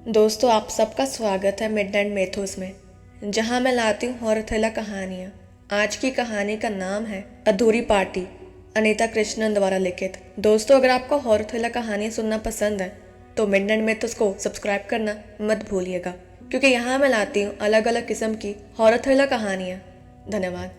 दोस्तों, आप सबका स्वागत है मिडनाइट मेथोस में, जहां मैं लाती हूँ हॉरर थ्रिलर कहानियाँ। आज की कहानी का नाम है अधूरी पार्टी, अनीता कृष्णन द्वारा लिखित। दोस्तों, अगर आपको हॉरर थ्रिलर कहानियाँ सुनना पसंद है तो मिडनाइट मेथोस को सब्सक्राइब करना मत भूलिएगा, क्योंकि यहाँ मैं लाती हूँ अलग अलग किस्म की हॉरर थ्रिलर कहानियाँ। धन्यवाद।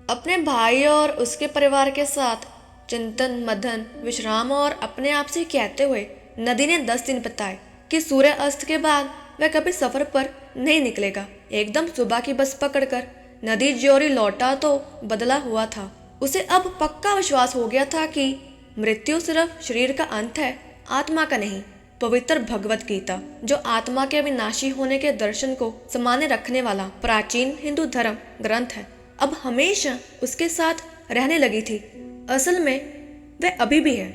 अपने भाई और उसके परिवार के साथ चिंतन, मदन, विश्राम और अपने आप से कहते हुए नदी ने 10 दिन बताए कि सूर्य अस्त के बाद वह कभी सफर पर नहीं निकलेगा। एकदम सुबह की बस पकड़कर नदी ज्योरी लौटा तो बदला हुआ था। उसे अब पक्का विश्वास हो गया था कि मृत्यु सिर्फ शरीर का अंत है, आत्मा का नहीं। पवित्र भगवत गीता, जो आत्मा के अविनाशी होने के दर्शन को सामान्य रखने वाला प्राचीन हिंदू धर्म ग्रंथ है, अब हमेशा उसके साथ रहने लगी थी। असल में वह अभी भी है।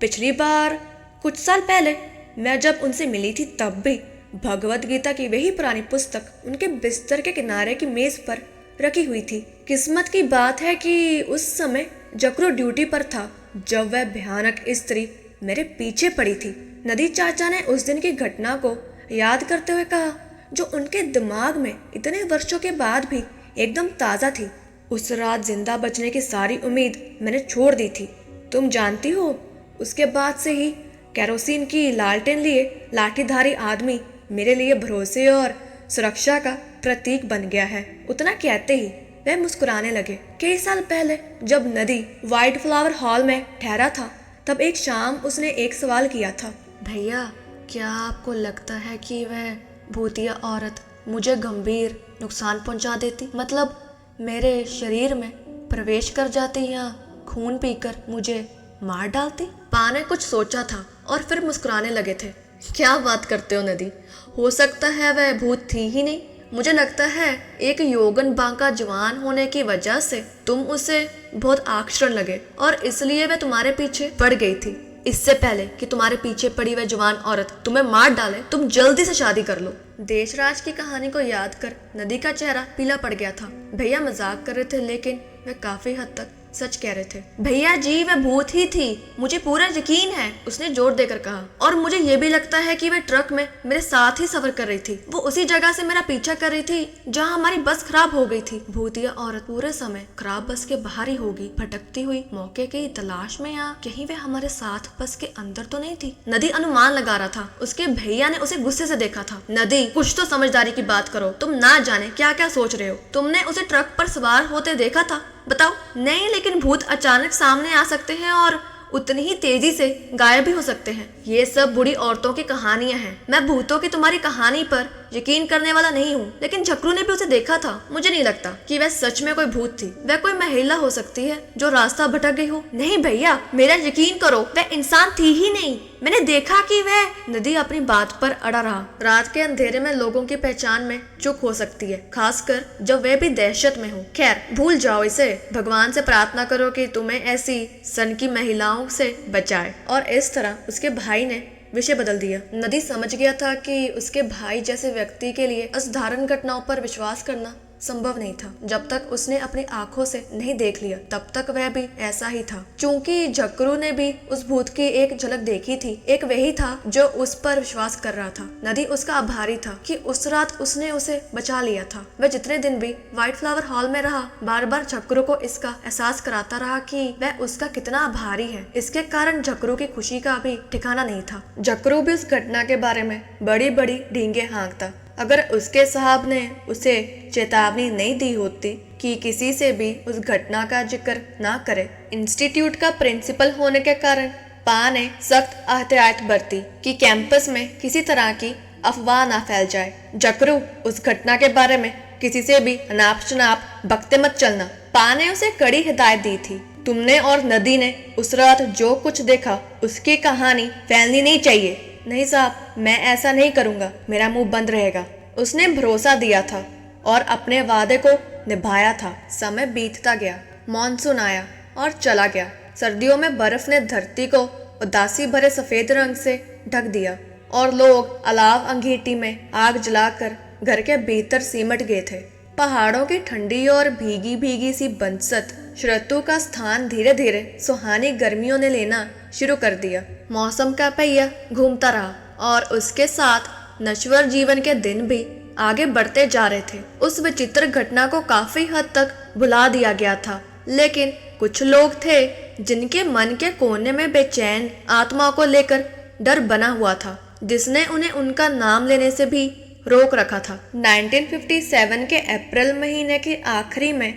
पिछली बार कुछ साल पहले मैं जब उनसे मिली थी, तब भी भगवत गीता की वही पुरानी पुस्तक उनके बिस्तर के किनारे की मेज पर रखी हुई थी। किस्मत की बात है कि उस समय जकरू ड्यूटी पर था जब वह भयानक स्त्री मेरे पीछे पड़ी थी। नदी चाचा ने उस दिन की घटना को याद करते हुए कहा, जो उनके दिमाग में इतने वर्षों के बाद भी एकदम ताज़ा थी। उस रात जिंदा बचने की सारी उम्मीद मैंने छोड़ दी थी। तुम जानती हो, उसके बाद से ही केरोसिन की लालटेन लिए लाठीधारी आदमी मेरे लिए भरोसे और सुरक्षा का प्रतीक बन गया है। उतना कहते ही वह मुस्कुराने लगे। कई साल पहले जब नदी व्हाइट फ्लावर हॉल में ठहरा था, तब एक शाम उसने एक सवाल किया था, भैया, क्या आपको लगता है कि वह भूतिया औरत मुझे गंभीर नुकसान पहुंचा देती? मतलब मेरे शरीर में प्रवेश कर जाती या खून पीकर मुझे मार डालती? पा ने कुछ सोचा था और फिर मुस्कुराने लगे थे। क्या बात करते हो नदी, हो सकता है वह भूत थी ही नहीं। मुझे लगता है एक यौवन बांका जवान होने की वजह से तुम उसे बहुत आकर्षण लगे और इसलिए वह तुम्हारे पीछे पड़ गई थी। इससे पहले कि तुम्हारे पीछे पड़ी वह जवान औरत तुम्हें मार डाले, तुम जल्दी से शादी कर लो। देशराज की कहानी को याद कर नदी का चेहरा पीला पड़ गया था। भैया मजाक कर रहे थे, लेकिन वह काफी हद तक सच कह रहे थे। भैया जी, वह भूत ही थी, मुझे पूरा यकीन है, उसने जोर देकर कहा। और मुझे ये भी लगता है कि वह ट्रक में मेरे साथ ही सफर कर रही थी। वो उसी जगह से मेरा पीछा कर रही थी जहाँ हमारी बस खराब हो गई थी। भूतिया औरत पूरे समय खराब बस के बाहर ही होगी, भटकती हुई मौके की तलाश में, या कहीं वह हमारे साथ बस के अंदर तो नहीं थी। नदी अनुमान लगा रहा था। उसके भैया ने उसे गुस्से से देखा था। नदी, कुछ तो समझदारी की बात करो, तुम ना जाने क्या क्या सोच रहे हो। तुमने उसे ट्रक पर सवार होते देखा था? बताओ। नहीं, लेकिन भूत अचानक सामने आ सकते हैं और उतनी ही तेजी से गायब भी हो सकते हैं। ये सब बुरी औरतों की कहानियां हैं। मैं भूतों की तुम्हारी कहानी पर यकीन करने वाला नहीं हूँ, लेकिन झकरू ने भी उसे देखा था। मुझे नहीं लगता कि वह सच में कोई भूत थी। वह कोई महिला हो सकती है जो रास्ता भटक गई हो। नहीं भैया, मेरा यकीन करो, वह इंसान थी ही नहीं। मैंने देखा कि वह। नदी अपनी बात पर अड़ा रहा। रात के अंधेरे में लोगों की पहचान में चूक हो सकती है, खासकर जब वे भी दहशत में हो। खैर, भूल जाओ इसे। भगवान से प्रार्थना करो कि तुम्हें ऐसी सनकी महिलाओं से बचाए। और इस तरह उसके भाई ने विषय बदल दिया। नदी समझ गया था कि उसके भाई जैसे व्यक्ति के लिए असाधारण घटनाओं पर विश्वास करना संभव नहीं था। जब तक उसने अपनी आंखों से नहीं देख लिया, तब तक वह भी ऐसा ही था। चूंकि झकरू ने भी उस भूत की एक झलक देखी थी, एक वही था जो उस पर विश्वास कर रहा था। नदी उसका आभारी था कि उस रात उसने उसे बचा लिया था। वह जितने दिन भी व्हाइट फ्लावर हॉल में रहा, बार बार झकरू को इसका एहसास कराता रहा कि वह उसका कितना आभारी है। इसके कारण झकरू की खुशी का भी ठिकाना नहीं था। झकरू भी उस घटना के बारे में बड़ी बड़ी डींगे हाँकता। अगर उसके साहब ने उसे चेतावनी नहीं दी होती कि किसी से भी उस घटना का जिक्र ना करे। इंस्टीट्यूट का प्रिंसिपल होने के कारण पा ने सख्त एहतियात बरती कि कैंपस में किसी तरह की अफवाह ना फैल जाए। झकरू, उस घटना के बारे में किसी से भी अनाप शनाप बकते मत चलना। पा ने उसे कड़ी हिदायत दी थी। तुमने और नदी ने उस रात जो कुछ देखा, उसकी कहानी फैलनी नहीं चाहिए। नहीं साहब, मैं ऐसा नहीं करूंगा, मेरा मुंह बंद रहेगा। उसने भरोसा दिया था और अपने वादे को निभाया था। समय बीतता गया, मॉनसून आया और चला गया। सर्दियों में बर्फ ने धरती को उदासी भरे सफेद रंग से ढक दिया और लोग अलाव अंगीठी में आग जलाकर घर के भीतर सिमट गए थे। पहाड़ों की ठंडी और भीगी भीगी सी बंसत श्रुतु का स्थान धीरे धीरे सुहानी गर्मियों ने लेना शुरू कर दिया। मौसम का पहिया घूमता रहा और उसके साथ नश्वर जीवन के दिन भी आगे बढ़ते जा रहे थे। उस विचित्र घटना को काफी हद तक भुला दिया गया था, लेकिन कुछ लोग थे जिनके मन के कोने में बेचैन आत्माओं को लेकर डर बना हुआ था, जिसने उन्हें उनका नाम लेने से भी रोक रखा था। 1957 के अप्रैल महीने के आखिरी में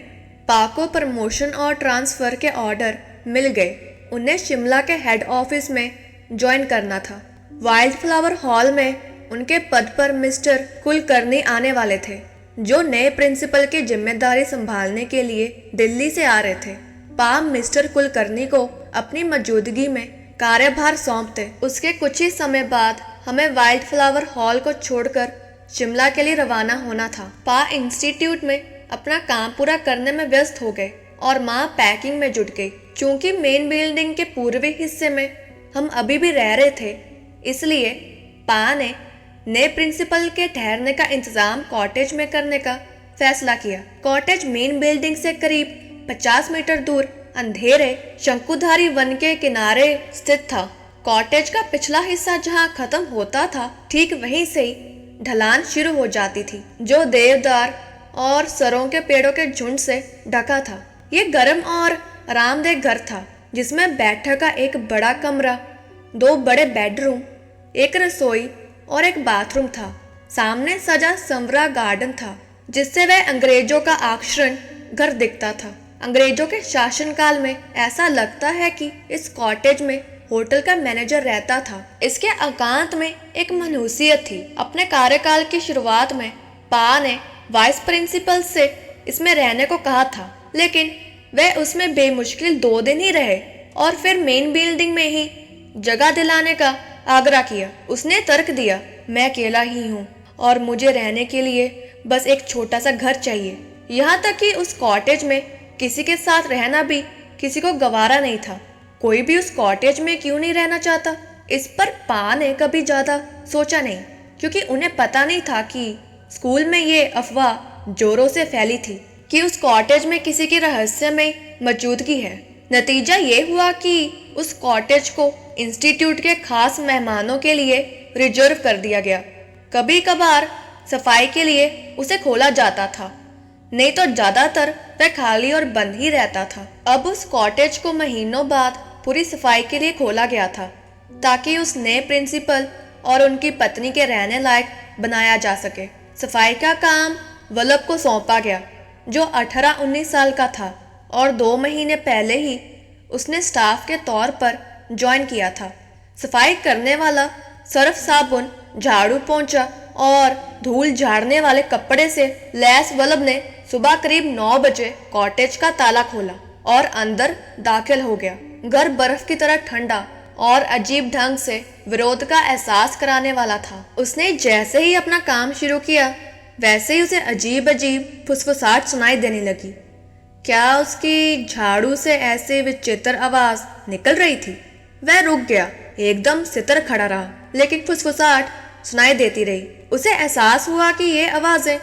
पा को प्रमोशन और ट्रांसफर के ऑर्डर मिल गए। उन्हें शिमला के हेड ऑफिस में ज्वाइन करना था। वाइल्ड फ्लावर हॉल में उनके पद पर मिस्टर कुलकर्णी आने वाले थे, जो नए प्रिंसिपल की जिम्मेदारी संभालने के लिए दिल्ली से आ रहे थे। पा मिस्टर कुलकर्णी को अपनी मौजूदगी में कार्यभार सौंपते। उसके कुछ ही समय बाद हमें वाइल्ड फ्लावर हॉल को छोड़कर शिमला के लिए रवाना होना था। पा इंस्टीट्यूट में अपना काम पूरा करने में व्यस्त हो गए और माँ पैकिंग में जुट गई। चूंकि मेन बिल्डिंग के पूर्वी हिस्से में हम अभी भी रह रहे थे, इसलिए पा ने नए प्रिंसिपल के ठहरने का इंतजाम कॉटेज में करने का फैसला किया। कॉटेज मेन बिल्डिंग से करीब 50 मीटर दूर अंधेरे शंकुधारी वन के किनारे स्थित था। कॉटेज का पिछला हिस्सा जहां खत्म होता था, ठीक वहीं से ही ढलान शुरू हो जाती थी, जो देवदार और सरों के पेड़ों के झुंड से ढका था। ये गर्म और आरामदेह घर था, जिसमें बैठक का एक बड़ा कमरा, 2 बड़े बेडरूम, एक रसोई और एक बाथरूम था। सामने सजा संवरा गार्डन था, जिससे वह अंग्रेजों का आश्रय घर दिखता था। अंग्रेजों के शासनकाल में ऐसा लगता है कि इस कॉटेज में होटल का मैनेजर रहता था। इसके एकांत में एक मनुष्यत थी। अपने कार्यकाल की शुरुआत में पा ने वाइस प्रिंसिपल से इसमें रहने को कहा था, लेकिन वह उसमें बेमुश्किल 2 दिन ही रहे और फिर मेन बिल्डिंग में ही जगह दिलाने का आग्रह किया। उसने तर्क दिया, मैं अकेला ही हूँ और मुझे रहने के लिए बस एक छोटा सा घर चाहिए। यहाँ तक कि उस कॉटेज में किसी के साथ रहना भी किसी को गवारा नहीं था। कोई भी उस कॉटेज में क्यों नहीं रहना चाहता, इस पर पा ने कभी ज्यादा सोचा नहीं, क्योंकि उन्हें पता नहीं था कि स्कूल में ये अफवाह जोरों से फैली थी कि उस कॉटेज में किसी की रहस्यमय मौजूदगी है। नतीजा ये हुआ कि उस कॉटेज को इंस्टीट्यूट के खास मेहमानों के लिए रिजर्व कर दिया गया। कभी कभार सफाई के लिए उसे खोला जाता था, नहीं तो ज्यादातर वह खाली और बंद ही रहता था। अब उस कॉटेज को महीनों बाद पूरी सफाई के लिए खोला गया था, ताकि उस नए प्रिंसिपल और उनकी पत्नी के रहने लायक बनाया जा सके। सफाई का काम वल्लभ को सौंपा गया, जो 18-19 साल का था और 2 महीने पहले ही उसने स्टाफ के तौर पर ज्वाइन किया था। सफाई करने वाला सर्फ साबुन, झाड़ू पोंछा और धूल झाड़ने वाले कपड़े से लैस वल्लभ ने सुबह करीब 9 बजे कॉटेज का ताला खोला और अंदर दाखिल हो गया। घर बर्फ की तरह ठंडा और अजीब ढंग से विरोध का एहसास कराने वाला था। उसने जैसे ही अपना काम शुरू किया, वैसे ही उसे अजीब अजीब फुसफुसाहट सुनाई देने लगी। क्या उसकी झाड़ू से ऐसे विचित्र आवाज निकल रही थी? वह रुक गया, एकदम सितर खड़ा रहा, लेकिन फुसफुसाहट सुनाई देती रही। उसे एहसास हुआ कि ये आवाजें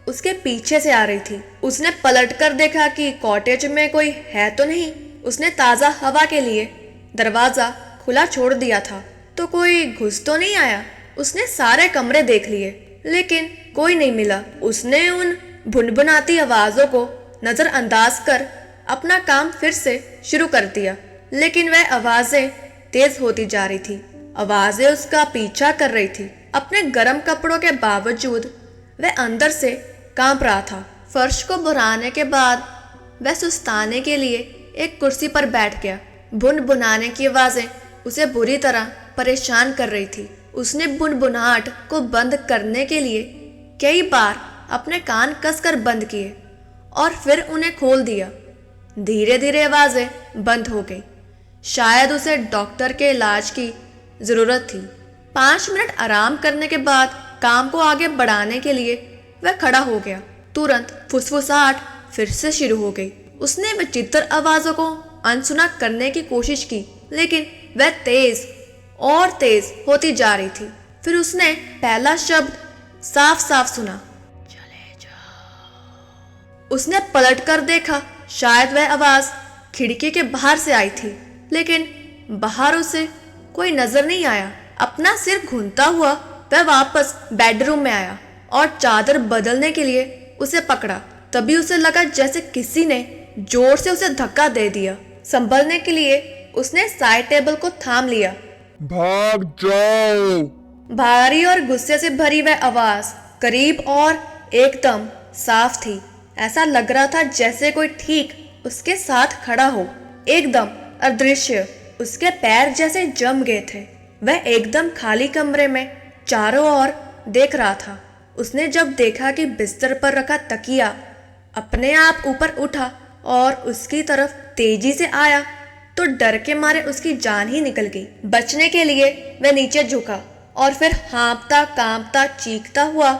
उसके पीछे से आ रही थी। उसने पलटकर देखा कि कॉटेज में कोई है तो नहीं। उसने ताज़ा हवा के लिए दरवाज़ा खुला छोड़ दिया था, तो कोई घुस तो नहीं आया। उसने सारे कमरे देख लिए, लेकिन कोई नहीं मिला। उसने उन भुनभुनाती आवाज़ों को नज़रअंदाज कर अपना काम फिर से शुरू कर दिया, लेकिन वह आवाज़ें तेज़ होती जा रही थी। आवाज़ें उसका पीछा कर रही थी। अपने गर्म कपड़ों के बावजूद वह अंदर से कांप रहा था। फर्श को बुराने के बाद वह सुस्ताने के लिए एक कुर्सी पर बैठ गया। भुनभुनाने की आवाज़ें उसे बुरी तरह परेशान कर रही थी। उसने भुनभुनाहट को बंद करने के लिए कई बार अपने कान कसकर बंद किए और फिर उन्हें खोल दिया। धीरे धीरे आवाज़ें बंद हो गई। शायद उसे डॉक्टर के इलाज की ज़रूरत थी। 5 मिनट आराम करने के बाद काम को आगे बढ़ाने के लिए वह खड़ा हो गया। तुरंत फुसफुसाहट फिर से शुरू हो गई। उसने विचित्र आवाज़ों को अनसुना करने की कोशिश की, लेकिन वह तेज और तेज होती जा रही थी। फिर उसने पहला शब्द साफ साफ सुना, चले जाओ। उसने पलटकर देखा, शायद वह आवाज खिड़की के बाहर से आई थी, लेकिन बाहर उसे कोई नजर नहीं आया। अपना सिर घूमता हुआ वह वापस बेडरूम में आया और चादर बदलने के लिए उसे पकड़ा। तभी उसे लगा जैसे किसी ने जोर से उसे धक्का दे दिया। संभलने के लिए उसने साइड टेबल को थाम लिया। भाग जाओ! भारी और गुस्से से भरी वह आवाज करीब और एकदम साफ थी। ऐसा लग रहा था जैसे कोई ठीक उसके साथ खड़ा हो, एकदम अदृश्य। उसके पैर जैसे जम गए थे। वह एकदम खाली कमरे में चारों ओर देख रहा था। उसने जब देखा कि बिस्तर पर रखा तकिया अपने आप ऊपर उठा और उसकी तरफ तेजी से आया, तो डर के मारे उसकी जान ही निकल गई। बचने के लिए वह नीचे झुका और फिर हाँफता कांपता चीखता हुआ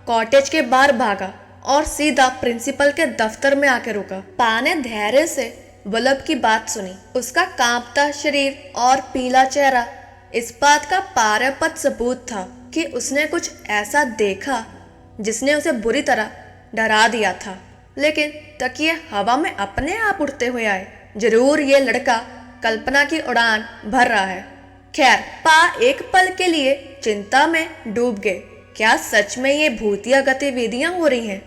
कॉटेज के बाहर भागा और सीधा प्रिंसिपल के दफ्तर में आके रुका। पा ने धैर्य से वल्लभ की बात सुनी। उसका कांपता शरीर और पीला चेहरा इस बात का पारपद सबूत था कि उसने कुछ ऐसा देखा जिसने उसे बुरी तरह डरा दिया था। लेकिन तकिए हवा में अपने आप उड़ते हुए आए। जरूर ये लड़का कल्पना की उड़ान भर रहा है। खैर, पा एक पल के लिए चिंता में डूब गए। क्या सच में ये भूतिया गतिविधियां हो रही हैं?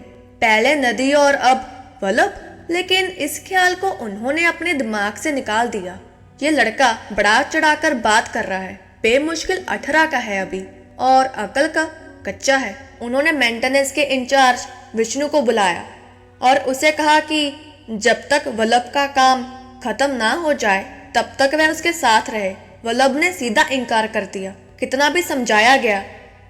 पहले नदी और अब वल्लभ। लेकिन इस ख्याल को उन्होंने अपने दिमाग से निकाल दिया। ये लड़का बढ़ा चढ़ाकर बात कर रहा है। बेमुश्किल 18 का है अभी और अकल का कच्चा है। उन्होंने मेंटेनेंस के इंचार्ज विष्णु को बुलाया और उसे कहा कि जब तक वल्लभ का काम खत्म ना हो जाए तब तक वह उसके साथ रहे। वल्लभ ने सीधा इनकार कर दिया। कितना भी समझाया गया,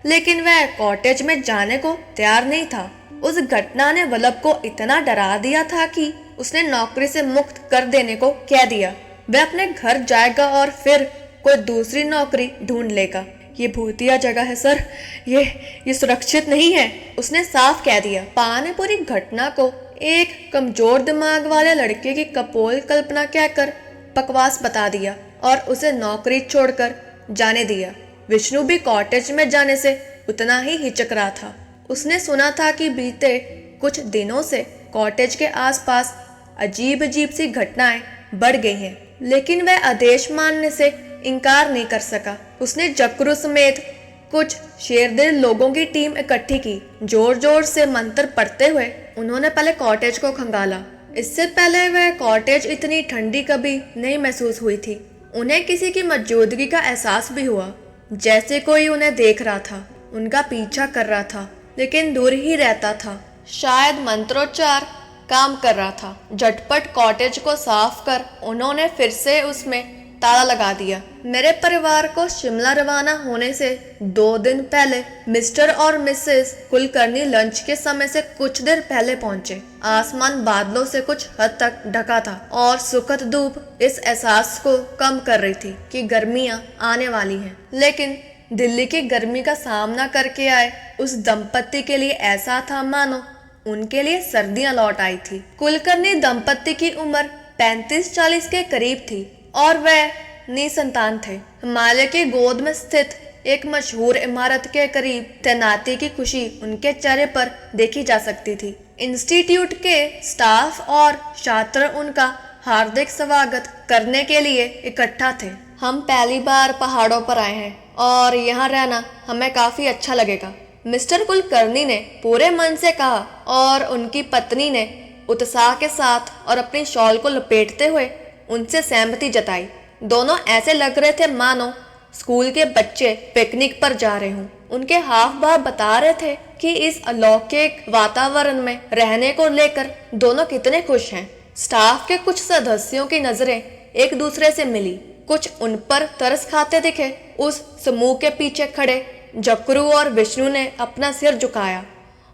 लेकिन वह कॉटेज में जाने को तैयार नहीं था। उस घटना ने वल्लभ को इतना डरा दिया था कि उसने नौकरी से मुक्त कर देने को कह दिया। वह अपने घर जाएगा और फिर कोई दूसरी नौकरी ढूंढ लेगा। ये भूतिया जगह है सर, ये सुरक्षित नहीं है, उसने साफ कह दिया। पा ने पूरी घटना को एक कमजोर दिमाग वाले लड़के की कपोल कल्पना कहकर बकवास बता दिया और उसे नौकरी छोड़कर जाने दिया। विष्णु भी कॉटेज में जाने से उतना ही हिचक रहा था। उसने सुना था कि बीते कुछ दिनों से कॉटेज के आसपास अजीब अजीब सी घटनाएं बढ़ गई हैं, लेकिन वह आदेश मानने से इनकार नहीं कर सका। उसने जकरू समेत कुछ शेरदिल लोगों की टीम इकट्ठी की। जोर जोर से मंत्र पढ़ते हुए उन्होंने पहले कॉटेज को खंगाला। इससे पहले वह कॉटेज इतनी ठंडी कभी नहीं महसूस हुई थी। उन्हें किसी की मौजूदगी का एहसास भी हुआ, जैसे कोई उन्हें देख रहा था, उनका पीछा कर रहा था, लेकिन दूर ही रहता था। शायद मंत्रोच्चार काम कर रहा था। झटपट कॉटेज को साफ कर उन्होंने फिर से उसमें ताला लगा दिया। मेरे परिवार को शिमला रवाना होने से 2 दिन पहले मिस्टर और मिसेस कुलकर्णी लंच के समय से कुछ देर पहले पहुंचे। आसमान बादलों से कुछ हद तक ढका था और सुखद धूप इस एहसास को कम कर रही थी कि गर्मियां आने वाली हैं। लेकिन दिल्ली की गर्मी का सामना करके आए उस दंपत्ति के लिए ऐसा था मानो उनके लिए सर्दियां लौट आई थी। कुलकर्णी दंपत्ति की उम्र 35-40 के करीब थी और वह निसंतान थे। हिमालय की गोद में स्थित एक मशहूर इमारत के करीब तैनाती की खुशी उनके चेहरे पर देखी जा सकती थी। इंस्टीट्यूट के स्टाफ और छात्र उनका हार्दिक स्वागत करने के लिए इकट्ठा थे। हम पहली बार पहाड़ों पर आए हैं और यहाँ रहना हमें काफी अच्छा लगेगा, मिस्टर कुलकर्णी ने पूरे मन से कहा और उनकी पत्नी ने उत्साह के साथ और अपनी शॉल को लपेटते हुए उनसे सहमति जताई। दोनों ऐसे लग रहे थे मानो स्कूल के बच्चे पिकनिक पर जा रहे हों। उनके हाव भाव बता रहे थे कि इस अलौकिक वातावरण में रहने को लेकर दोनों कितने खुश हैं। स्टाफ के कुछ सदस्यों की नजरें एक दूसरे से मिली। कुछ उन पर तरस खाते दिखे। उस समूह के पीछे खड़े जकरू और विष्णु ने अपना सिर झुकाया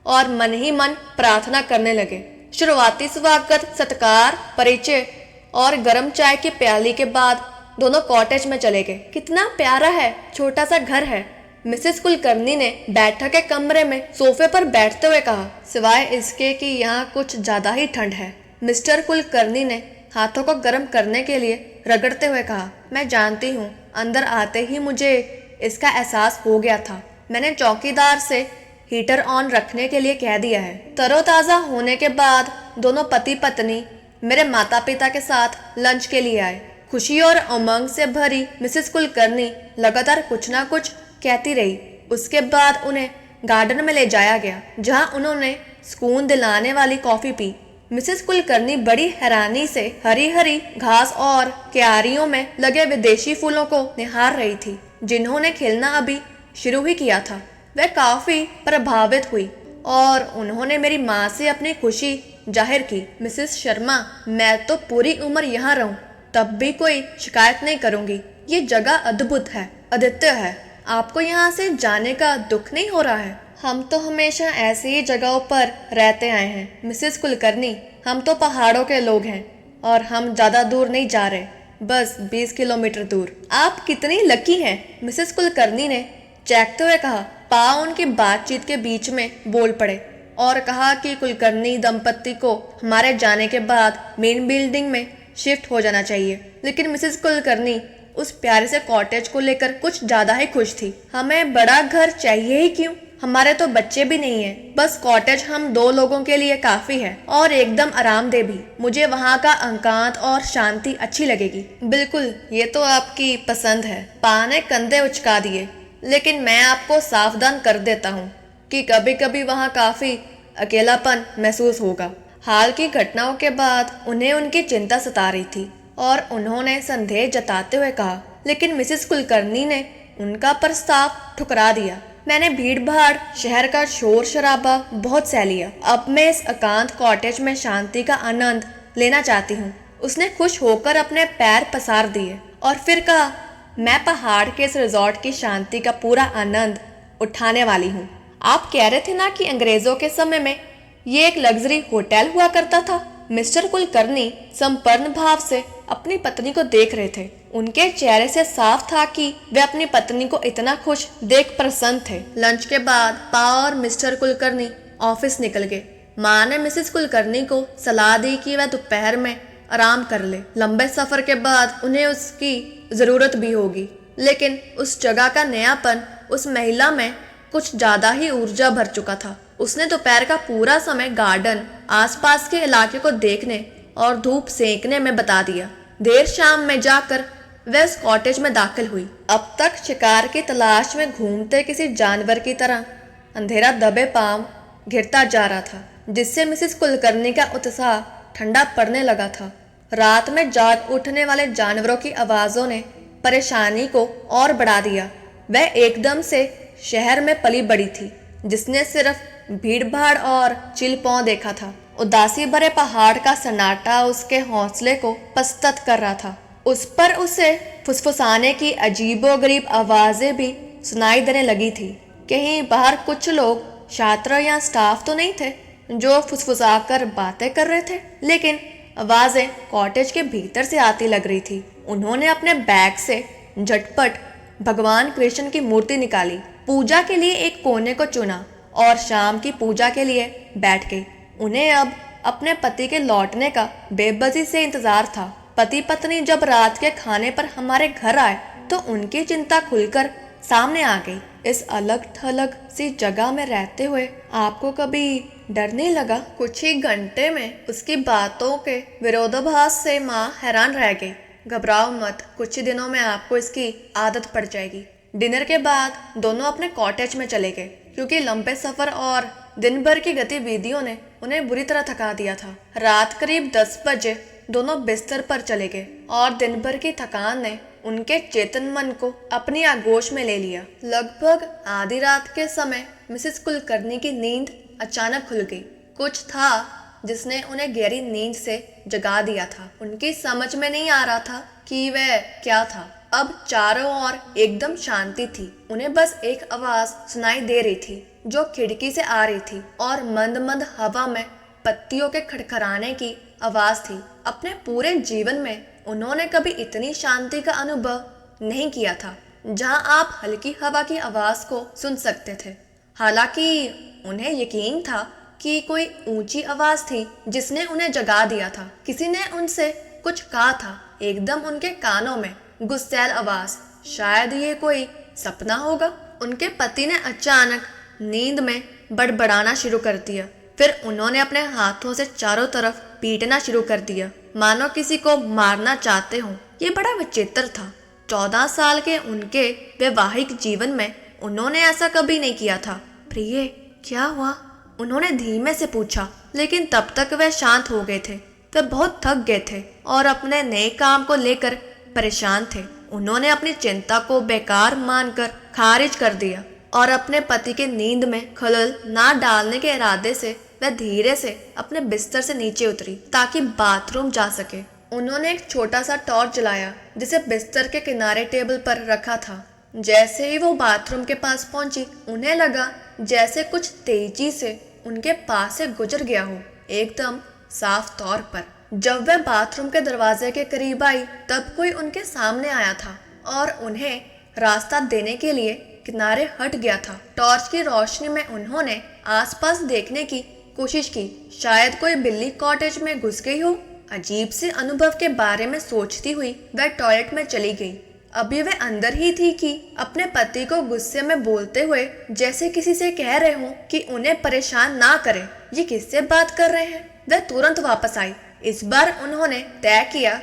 और मन ही मन प्रार्थना करने लगे। शुरुआती स्वागत, सत्कार, परिचय और गर्म चाय की प्याली के बाद दोनों कॉटेज में चले गए। कितना प्यारा है, छोटा सा घर है, मिसेस कुलकर्णी ने बैठक के कमरे में सोफे पर बैठते हुए कहा, सिवाय इसके कि यहाँ कुछ ज्यादा ही ठंड है। मिस्टर कुलकर्णी ने हाथों को गर्म करने के लिए रगड़ते हुए कहा, मैं जानती हूँ, अंदर आते ही मुझे इसका एहसास हो गया था। मैंने चौकीदार से हीटर ऑन रखने के लिए कह दिया है। तरोताज़ा होने के बाद दोनों पति पत्नी मेरे माता पिता के साथ लंच के लिए आए। खुशी और उमंग से भरी मिसेस कुलकर्णी लगातार कुछ ना कुछ कहती रही। उसके बाद उन्हें गार्डन में ले जाया गया, जहां उन्होंने सुकून दिलाने वाली कॉफी पी। मिसेस कुलकर्णी बड़ी हैरानी से हरी हरी घास और क्यारियों में लगे विदेशी फूलों को निहार रही थी, जिन्होंने खिलना अभी शुरू ही किया था। वह काफी प्रभावित हुई और उन्होंने मेरी माँ से अपनी खुशी जाहिर की। मिसेस शर्मा, मैं तो पूरी उम्र यहाँ रहूं, तब भी कोई शिकायत नहीं करूंगी। ये जगह अद्भुत है। आदित्य है, आपको यहाँ से जाने का दुख नहीं हो रहा है? हम तो हमेशा ऐसी ही जगहों पर रहते आए हैं मिसेस कुलकर्णी। हम तो पहाड़ों के लोग हैं और हम ज्यादा दूर नहीं जा रहे, बस 20 किलोमीटर दूर। आप कितनी लकी हैं, मिसेस कुलकर्णी ने चहकते हुए कहा। पा उनकी बातचीत के बीच में बोल पड़े और कहा कि कुलकर्णी दंपत्ति को हमारे जाने के बाद मेन बिल्डिंग में शिफ्ट हो जाना चाहिए। लेकिन मिसेस कुलकर्णी उस प्यारे से कॉटेज को लेकर कुछ ज्यादा ही खुश थी। हमें बड़ा घर चाहिए ही क्यों, हमारे तो बच्चे भी नहीं है, बस कॉटेज हम 2 लोगों के लिए काफी है और एकदम आरामदेह भी। मुझे वहाँ का एकांत और शांति अच्छी लगेगी। बिल्कुल, ये तो आपकी पसंद है। पा ने कंधे उचका दिए। लेकिन मैं आपको सावधान कर देता हूँ कि कभी कभी वहाँ काफी अकेलापन महसूस होगा। हाल की घटनाओं के बाद उन्हें उनकी चिंता सता रही थी और उन्होंने संदेह जताते हुए कहा। लेकिन मिसेस कुलकर्णी ने उनका प्रस्ताव ठुकरा दिया। मैंने भीड़ भाड़, शहर का शोर शराबा बहुत सह लिया। अब मैं इस एकांत कॉटेज में शांति का आनंद लेना चाहती हूँ। उसने खुश होकर अपने पैर पसार दिए और फिर कहा, मैं पहाड़ के इस रिजॉर्ट की शांति का पूरा आनंद उठाने वाली हूँ। आप कह रहे थे ना कि अंग्रेजों के समय में ये एक लग्जरी होटल हुआ करता था। मिस्टर कुलकर्णी संपन्न भाव से अपनी पत्नी को देख रहे थे। उनके चेहरे से साफ था कि वे अपनी पत्नी को इतना खुश देख प्रसन्न थे। लंच के बाद पा और मिस्टर कुलकर्णी ऑफिस निकल गए। माँ ने मिसेस कुलकर्णी को सलाह दी कि वह दोपहर में आराम कर ले। लंबे सफर के बाद उन्हें उसकी जरूरत भी होगी। लेकिन उस जगह का नयापन उस महिला में कुछ ज्यादा ही ऊर्जा भर चुका था। उसने दोपहर का पूरा समय गार्डन, आसपास के इलाके को देखने और धूप सेंकने में बता दिया। देर शाम में जाकर वह उस कॉटेज में दाखिल हुई। अब तक शिकार की तलाश में घूमते किसी जानवर की तरह अंधेरा दबे पांव घिरता जा रहा था, जिससे मिसेस कुलकर्णी का उत्साह ठंडा पड़ने लगा था। रात में जाग उठने वाले जानवरों की आवाजों ने परेशानी को और बढ़ा दिया। वह एकदम से शहर में पली बड़ी थी, जिसने सिर्फ भीड़ भाड़ और चिलपौं देखा था। उदासी भरे पहाड़ का सन्नाटा उसके हौसले को पस्त कर रहा था। उस पर उसे फुसफुसाने की अजीबोगरीब आवाजें भी सुनाई देने लगी थी। कहीं बाहर कुछ लोग, छात्र या स्टाफ तो नहीं थे जो फुसफुसाकर बातें कर रहे थे, लेकिन आवाजें कॉटेज के भीतर से आती लग रही थी। उन्होंने अपने बैग से झटपट भगवान कृष्ण की मूर्ति निकाली, पूजा के लिए एक कोने को चुना और शाम की पूजा के लिए बैठ गई। उन्हें अब अपने पति के लौटने का बेबसी से इंतजार था। पति पत्नी जब रात के खाने पर हमारे घर आए तो उनकी चिंता खुलकर सामने आ गई। इस अलग थलग सी जगह में रहते हुए आपको कभी डर नहीं लगा? कुछ ही घंटे में उसकी बातों के विरोधाभास से माँ हैरान रह गई। घबराओ मत, कुछ ही दिनों में आपको इसकी आदत पड़ जाएगी। डिनर के बाद दोनों अपने कॉटेज में चले गए, क्योंकि लंबे सफर और दिन भर की गतिविधियों ने उन्हें बुरी तरह थका दिया था। रात करीब 10 बजे दोनों बिस्तर पर चले गए और दिन भर की थकान ने उनके चेतन मन को अपनी आगोश में ले लिया। लगभग आधी रात के समय मिसेस कुलकर्णी की नींद अचानक खुल गई। कुछ था जिसने उन्हें गहरी नींद से जगा दिया था। उनकी समझ में नहीं आ रहा था कि वह क्या था। अब चारों ओर एकदम शांति थी। उन्हें बस एक आवाज सुनाई दे रही थी जो खिड़की से आ रही थी और मंद मंद हवा में पत्तियों के खड़खड़ाने की आवाज थी। अपने पूरे जीवन में उन्होंने कभी इतनी शांति का अनुभव नहीं किया था, जहां आप हल्की हवा की आवाज को सुन सकते थे। हालांकि उन्हें यकीन था कि कोई ऊंची आवाज थी जिसने उन्हें जगा दिया था। किसी ने उनसे कुछ कहा था, एकदम उनके कानों में गुस्सैल आवाज। शायद ये कोई सपना होगा। उनके पति ने अचानक नींद में बड़बड़ाना शुरू कर दिया। फिर उन्होंने अपने हाथों से चारों तरफ पीटना शुरू कर दिया, मानो किसी को मारना चाहते हों। ये बड़ा विचित्र था। 14 साल के उनके वैवाहिक जीवन में उन्होंने ऐसा कभी नहीं किया था। प्रिय, क्या हुआ? उन्होंने धीमे से पूछा, लेकिन तब तक वह शांत हो गए थे। वे बहुत थक गए थे और अपने नए काम को लेकर परेशान थे। उन्होंने अपनी चिंता को बेकार मानकर खारिज कर दिया और अपने पति के नींद में खलल ना डालने के इरादे से वह धीरे से अपने बिस्तर से नीचे उतरी ताकि बाथरूम जा सके। उन्होंने एक छोटा सा टॉर्च जलाया जिसे बिस्तर के किनारे टेबल पर रखा था। जैसे ही वो बाथरूम के पास पहुंची, उन्हें लगा जैसे कुछ तेजी से उनके पास से गुजर गया हो, एकदम साफ तौर पर। जब वह बाथरूम के दरवाजे के करीब आई, तब कोई उनके सामने आया था और उन्हें रास्ता देने के लिए किनारे हट गया था। टॉर्च की रोशनी में उन्होंने आसपास देखने की कोशिश की। शायद कोई बिल्ली कॉटेज में घुस गई हो। अजीब से अनुभव के बारे में सोचती हुई वह टॉयलेट में चली गई। अभी वह अंदर ही थी कि अपने पति को गुस्से में बोलते हुए जैसे किसी से कह रहे हो कि उन्हें परेशान ना करें। ये किससे बात कर रहे हैं? वह तुरंत वापस आई। इस बार उन्होंने तय किया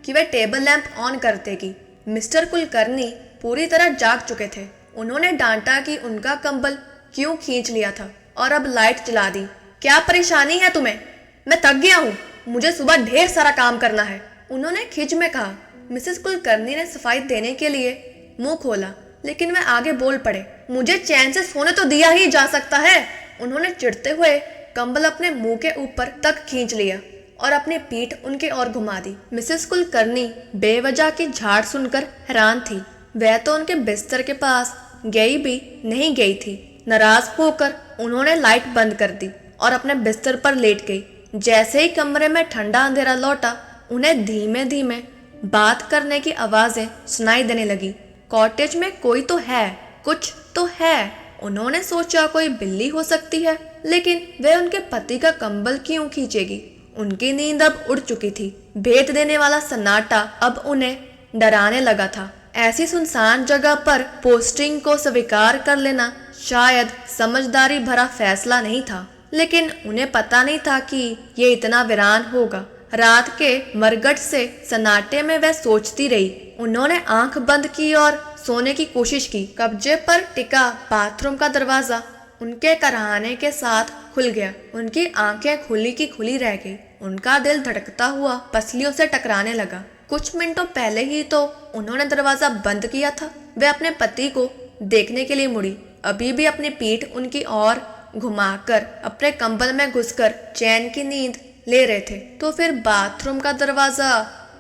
कि वह टेबल लैंप ऑन कर देगी। मिस्टर कुलकर्णी पूरी तरह जाग चुके थे। उन्होंने डांटा कि उनका कंबल क्यों खींच लिया था और अब लाइट जला दी। क्या परेशानी है तुम्हें? मैं थक गया हूँ, मुझे सुबह ढेर सारा काम करना है, उन्होंने खिंच में कहा। मिसेस कुलकर्णी ने सफाई देने के लिए मुंह खोला, लेकिन वे आगे बोल पड़े। मुझे चैन से सोने तो दिया ही जा सकता है। उन्होंने चिढ़ते हुए कंबल अपने मुंह के ऊपर तक खींच लिया और अपनी पीठ उनकी ओर घुमा दी। मिसेस कुलकर्णी बेवजह की झाड़ सुनकर हैरान थी। वह तो उनके बिस्तर के पास गई भी नहीं गई थी। नाराज होकर उन्होंने लाइट बंद कर दी और अपने बिस्तर पर लेट गई। जैसे ही कमरे में ठंडा अंधेरा लौटा, उन्हें धीमे धीमे बात करने की आवाजें सुनाई देने लगी। कॉटेज में कोई तो है, कुछ तो है। उन्होंने सोचा कोई बिल्ली हो सकती है, लेकिन वह उनके पति का कंबल क्यों खींचेगी? उनकी नींद अब उड़ चुकी थी। भेद देने वाला सन्नाटा अब उन्हें डराने लगा था। ऐसी सुनसान जगह पर पोस्टिंग को स्वीकार कर लेना शायद समझदारी भरा फैसला नहीं था, लेकिन उन्हें पता नहीं था कि ये इतना वीरान होगा। रात के मरगट से सन्नाटे में वह सोचती रही। उन्होंने आंख बंद की और सोने की कोशिश की। कब्जे पर टिका बाथरूम का दरवाजा उनके कराहने के साथ खुल गया। उनकी आंखें खुली की खुली रह गई। उनका दिल धड़कता हुआ पसलियों से टकराने लगा। कुछ मिनटों पहले ही तो उन्होंने दरवाजा बंद किया था। वे अपने पति को देखने के लिए मुड़ी। अभी भी अपनी पीठ उनकी ओर घुमाकर अपने कंबल में घुसकर चैन की नींद ले रहे थे। तो फिर बाथरूम का दरवाजा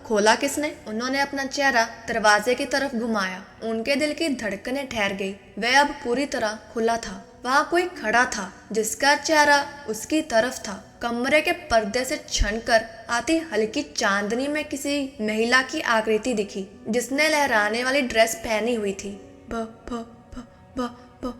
खोला किसने? उन्होंने अपना चेहरा दरवाजे की तरफ घुमाया। उनके दिल की धड़कनें ठहर गई। वह अब पूरी तरह खुला था। वहाँ कोई खड़ा था जिसका चेहरा उसकी तरफ था। कमरे के पर्दे से छनकर आती हल्की चांदनी में किसी महिला की आकृति दिखी, जिसने लहराने वाली ड्रेस पहनी हुई थी। ब ब ब ब ब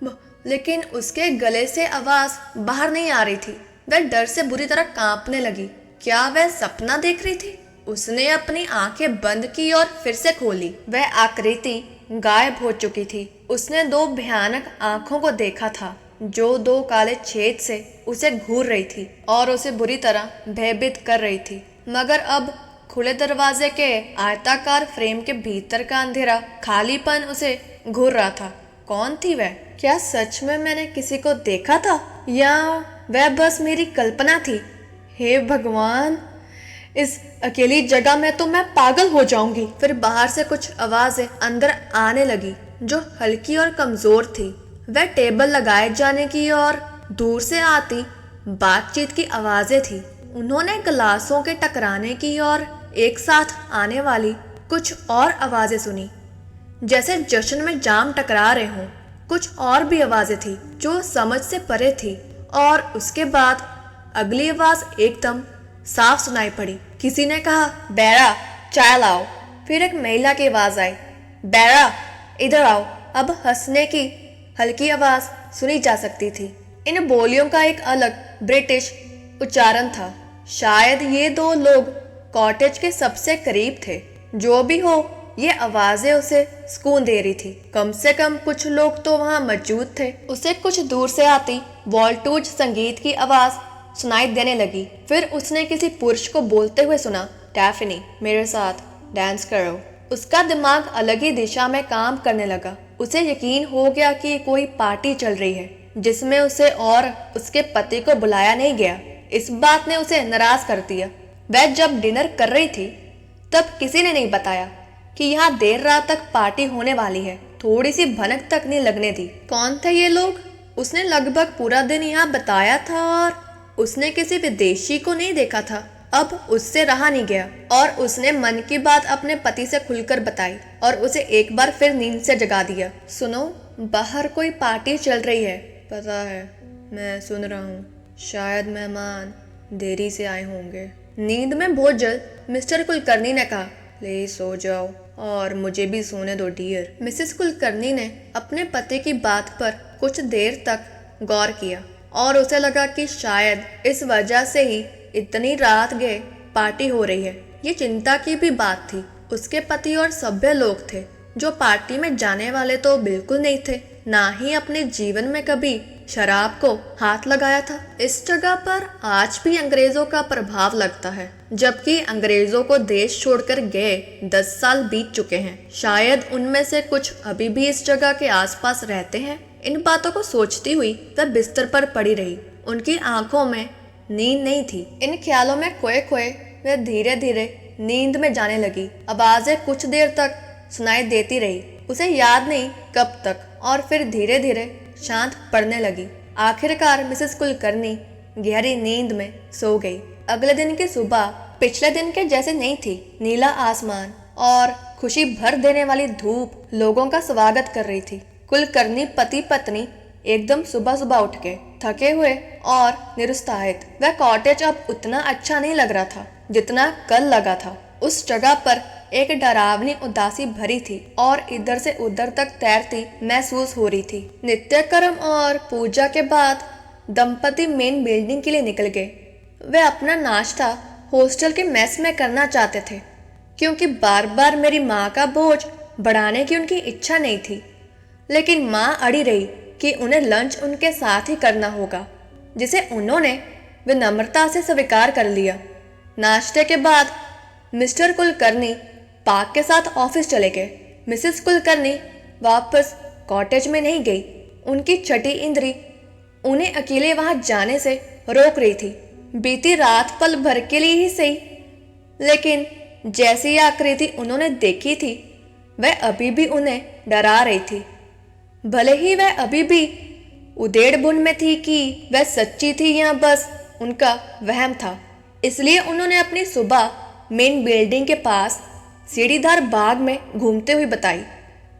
ब लेकिन उसके गले से आवाज बाहर नहीं आ रही थी। वह डर से बुरी तरह कांपने लगी। क्या वह सपना देख रही थी? उसने अपनी आंखें बंद की और फिर से खोली। वह आकृति गायब हो चुकी थी। उसने दो भयानक आंखों को देखा था जो दो काले छेद से उसे घूर रही थी और उसे बुरी तरह भयभीत कर रही थी। मगर अब खुले दरवाजे के आयताकार फ्रेम के भीतर का अंधेरा खालीपन उसे घूर रहा था। कौन थी वह? क्या सच में मैंने किसी को देखा था या वह बस मेरी कल्पना थी? हे भगवान, इस अकेली जगह में तो मैं पागल हो जाऊंगी। फिर बाहर से कुछ आवाजें अंदर आने लगी जो हल्की और कमजोर थी। वह टेबल लगाए जाने की और दूर से आती बातचीत की आवाजें थी। उन्होंने गिलासों के टकराने की और एक साथ आने वाली कुछ और आवाजें सुनी, जैसे जश्न में जाम टकरा रहे हों। कुछ और भी आवाजें थी जो समझ से परे थी और उसके बाद अगली आवाज एकदम साफ सुनाई पड़ी। किसी ने कहा, बैरा चाय लाओ। फिर एक महिला की आवाज आई, बैरा इधर आओ। अब हंसने की हल्की आवाज सुनी जा सकती थी। इन बोलियों का एक अलग ब्रिटिश उच्चारण था। शायद ये दो लोग कॉटेज के सबसे करीब थे। जो भी हो, ये आवाजें उसे सुकून दे रही थी। कम से कम कुछ लोग तो वहाँ मौजूद थे। उसे कुछ दूर से आती वॉल्टूज संगीत की आवाज सुनाई देने लगी। फिर उसने किसी पुरुष को बोलते हुए सुना, डैफनी मेरे साथ डांस करो। उसका दिमाग अलग ही दिशा में काम करने लगा। उसे यकीन हो गया कि कोई पार्टी चल रही है जिसमें उसे और उसके पति को बुलाया नहीं गया। इस बात ने उसे नाराज कर दिया। वह जब डिनर कर रही थी तब किसी ने नहीं बताया कि यहाँ देर रात तक पार्टी होने वाली है। थोड़ी सी भनक तक नहीं लगने दी। कौन थे ये लोग? उसने लगभग पूरा दिन यहाँ बताया था और उसने किसी विदेशी को नहीं देखा था। अब उससे रहा नहीं गया और उसने मन की बात अपने पति से खुलकर बताई और उसे एक बार फिर नींद से जगा दिया। सुनो, बाहर कोई पार्टी चल रही है। पता है, मैं सुन रहा हूँ। शायद मेहमान देरी से आए होंगे। नींद में बहुत जल्द मिस्टर कुलकर्णी ने कहा, प्लीज सो जाओ और मुझे भी सोने दो डियर। मिसेस कुलकर्णी ने अपने पति की बात पर कुछ देर तक गौर किया और उसे लगा कि शायद इस वजह से ही इतनी रात गए पार्टी हो रही है। ये चिंता की भी बात थी। उसके पति और सभ्य लोग थे जो पार्टी में जाने वाले तो बिल्कुल नहीं थे, ना ही अपने जीवन में कभी शराब को हाथ लगाया था। इस जगह पर आज भी अंग्रेजों का प्रभाव लगता है, जबकि अंग्रेजों को देश छोड़कर गए 10 साल बीत चुके हैं। शायद उनमें से कुछ अभी भी इस जगह के आसपास रहते हैं। इन बातों को सोचती हुई वह बिस्तर पर पड़ी रही। उनकी आंखों में नींद नहीं थी। इन ख्यालों में खोए खोए वह धीरे धीरे नींद में जाने लगी। आवाजें कुछ देर तक सुनाई देती रही, उसे याद नहीं कब तक, और फिर धीरे धीरे शांत पड़ने लगी। आखिरकार मिसेस कुलकर्णी गहरी नींद में सो गई। अगले दिन की सुबह पिछले दिन के जैसे नहीं थी। नीला आसमान और खुशी भर देने वाली धूप लोगों का स्वागत कर रही थी। कुलकर्णी पति पत्नी एकदम सुबह सुबह उठ के थके हुए और निरुत्साहित। वह कॉटेज अब उतना अच्छा नहीं लग रहा था जितना कल लगा था। उस जगह पर एक डरावनी उदासी भरी थी और इधर से उधर तक तैरती महसूस हो रही थी। नित्यकर्म और पूजा के बाद दंपति मेन बिल्डिंग के लिए निकल गए। वे अपना नाश्ता हॉस्टल के मेस में करना चाहते थे, क्योंकि बार बार मेरी माँ का बोझ बढ़ाने की उनकी इच्छा नहीं थी। लेकिन माँ अड़ी रही कि उन्हें लंच उनके साथ ही करना होगा, जिसे उन्होंने विनम्रता से स्वीकार कर लिया। नाश्ते के बाद मिस्टर कुलकर्णी पाक के साथ ऑफिस चले गए। मिसेस कुलकर्णी वापस कॉटेज में नहीं गई। उनकी छठी इंद्री उन्हें अकेले वहां जाने से रोक रही थी। बीती रात पल भर के लिए ही सही, लेकिन जैसी आकृति उन्होंने देखी थी वह अभी भी उन्हें डरा रही थी। भले ही वह अभी भी उधेड़ बुन में थी कि वह सच्ची थी या बस उनका वहम था। इसलिए उन्होंने अपनी सुबह मेन बिल्डिंग के पास सीढ़ीदार बाग में घूमते हुए बताई।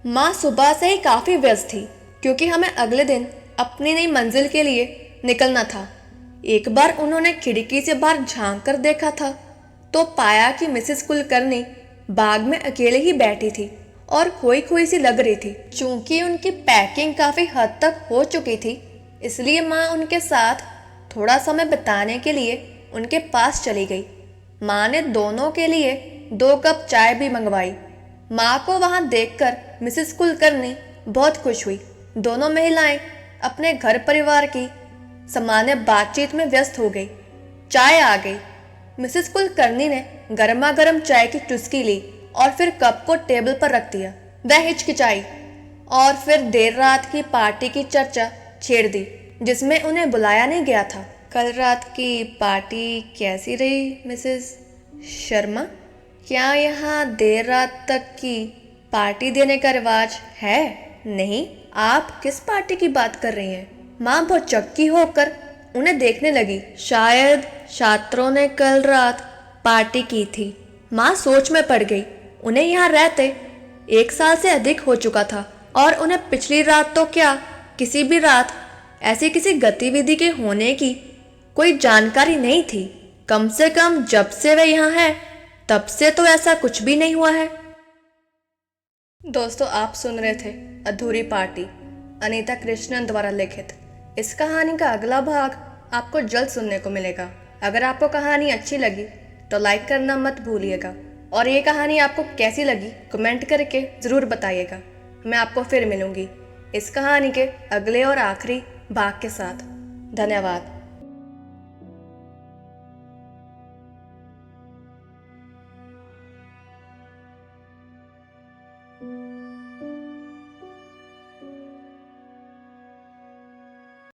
माँ सुबह से ही काफ़ी व्यस्त थी, क्योंकि हमें अगले दिन अपनी नई मंजिल के लिए निकलना था। एक बार उन्होंने खिड़की से बाहर झांक कर देखा था तो पाया कि मिसेस कुलकर्णी बाग में अकेले ही बैठी थी और खोई खोई सी लग रही थी। चूंकि उनकी पैकिंग काफ़ी हद तक हो चुकी थी, इसलिए माँ उनके साथ थोड़ा समय बिताने के लिए उनके पास चली गई। माँ ने दोनों के लिए 2 कप चाय भी मंगवाई। माँ को वहाँ देखकर मिसेस कुलकर्णी बहुत खुश हुई। दोनों महिलाएं अपने घर परिवार की सामान्य बातचीत में व्यस्त हो गई। चाय आ गई। मिसेस कुलकर्णी ने गर्मा गर्म चाय की चुस्की ली और फिर कप को टेबल पर रख दिया। वह हिचकिचाई और फिर देर रात की पार्टी की चर्चा छेड़ दी, जिसमें उन्हें बुलाया नहीं गया था। कल रात की पार्टी कैसी रही मिसेस शर्मा? क्या यहाँ देर रात तक की पार्टी देने का रिवाज है? नहीं, आप किस पार्टी की बात कर रही हैं? माँ बहुत चक्की होकर उन्हें देखने लगी। शायद छात्रों ने कल रात पार्टी की थी। माँ सोच में पड़ गई। उन्हें यहाँ रहते 1 साल से अधिक हो चुका था और उन्हें पिछली रात तो क्या, किसी भी रात ऐसी किसी गतिविधि के होने की कोई जानकारी नहीं थी। कम से कम जब से वे यहाँ है तब से तो ऐसा कुछ भी नहीं हुआ है। दोस्तों, आप सुन रहे थे अधूरी पार्टी, अनीता कृष्णन द्वारा लिखित। इस कहानी का अगला भाग आपको जल्द सुनने को मिलेगा। अगर आपको कहानी अच्छी लगी तो लाइक करना मत भूलिएगा। और ये कहानी आपको कैसी लगी कमेंट करके ज़रूर बताइएगा। मैं आपको फिर मिलूँगी इस कहानी के अगले और आखिरी भाग के साथ। धन्यवाद।